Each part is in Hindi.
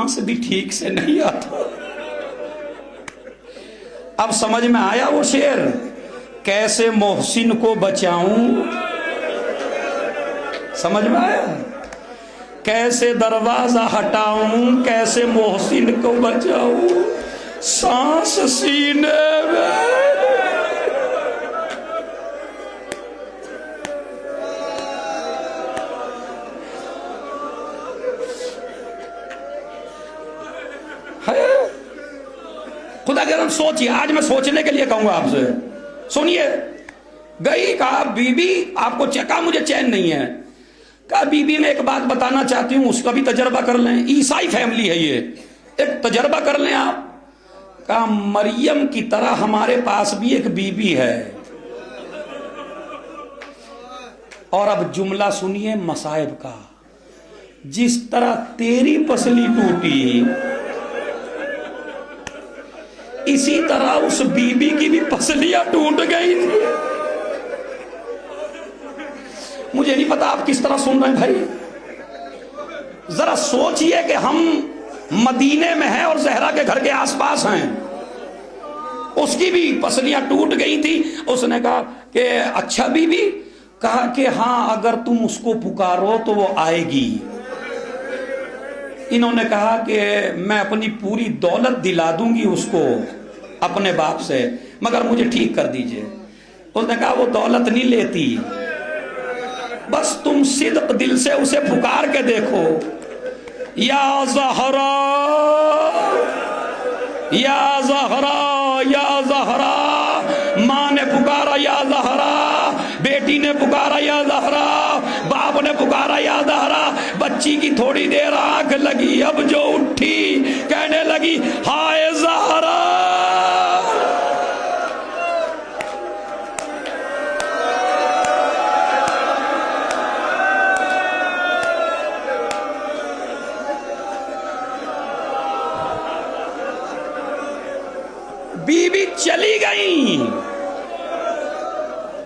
सांस भी ठीक से नहीं आता। अब समझ में आया वो शेर, कैसे मोहसिन को बचाऊं, समझ में आया, कैसे दरवाजा हटाऊं, कैसे मोहसिन को बचाऊं, सांस सीने में। खुदा के सोचिए, आज मैं सोचने के लिए कहूंगा आपसे, सुनिए। गई, कहा बीबी आपको कहा मुझे चैन नहीं है। कहा बीबी मैं एक बात बताना चाहती हूं, उसका भी तजर्बा कर लें, ईसाई फैमिली है ये, एक तजर्बा कर लें आप। कहा मरियम की तरह हमारे पास भी एक बीबी है। और अब जुमला सुनिए मसाइब का, जिस तरह तेरी पसली टूटी इसी तरह उस बीबी की भी पसलियां टूट गई थी। मुझे नहीं पता आप किस तरह सुन रहे हैं भाई। जरा सोचिए कि हम मदीने में हैं और जहरा के घर के आसपास हैं, उसकी भी पसलियां टूट गई थी। उसने कहा कि अच्छा बीबी, कहा कि हाँ अगर तुम उसको पुकारो तो वो आएगी। इन्होंने कहा कि मैं अपनी पूरी दौलत दिला दूंगी उसको अपने बाप से, मगर मुझे ठीक कर दीजिए। उसने कहा वो दौलत नहीं लेती, बस तुम सिद्क दिल से उसे पुकार के देखो, या ज़हरा या ज़हरा या ज़हरा। माँ ने पुकारा या ज़हरा, बेटी ने पुकारा या ज़हरा, बाप ने पुकारा या ज़हरा। बच्ची की थोड़ी देर आंख लगी, अब जो उठी कहने लगी हाय ज़हरा। बीबी चली गई,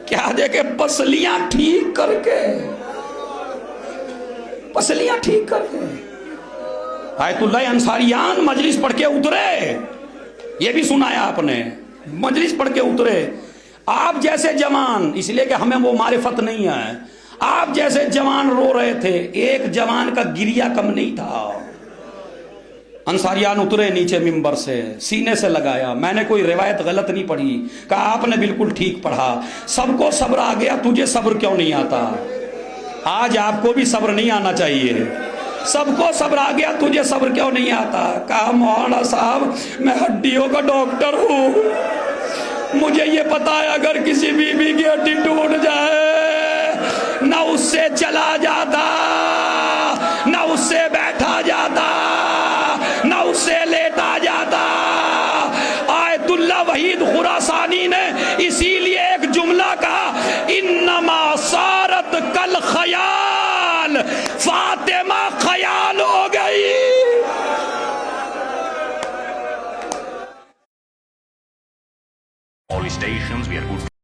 क्या देखे पसलियां ठीक करके, पसलियां ठीक करके। आयतुल्लाह अंसारियान मजलिस पढ़ के उतरे, ये भी सुनाया आपने, मजलिस पढ़ के उतरे। आप जैसे जवान, इसलिए कि हमें वो मारिफत नहीं है, आप जैसे जवान रो रहे थे, एक जवान का गिरिया कम नहीं था। अंसारियान उतरे नीचे मिंबर से, सीने से लगाया। मैंने कोई रिवायत गलत नहीं पढ़ी, कहा आपने बिल्कुल ठीक पढ़ा। सबको सब्र आ गया, तुझे सब्र क्यों नहीं आता? आज आपको भी सब्र नहीं आना चाहिए। सबको सब्र आ गया, तुझे सब्र क्यों नहीं आता? कहा मौलाना साहब मैं हड्डियों का डॉक्टर हूं, मुझे ये पता है अगर किसी बीबी की हड्डी टूट जाए ना उससे चला जाता, ना उससे बैठा जाता, ना उससे लेटा जाता। आयतुल्लाह वहीद खुरासानी ने इसीलिए एक जुमला कहा, इन्नमा सारत कल खयाल फातिमा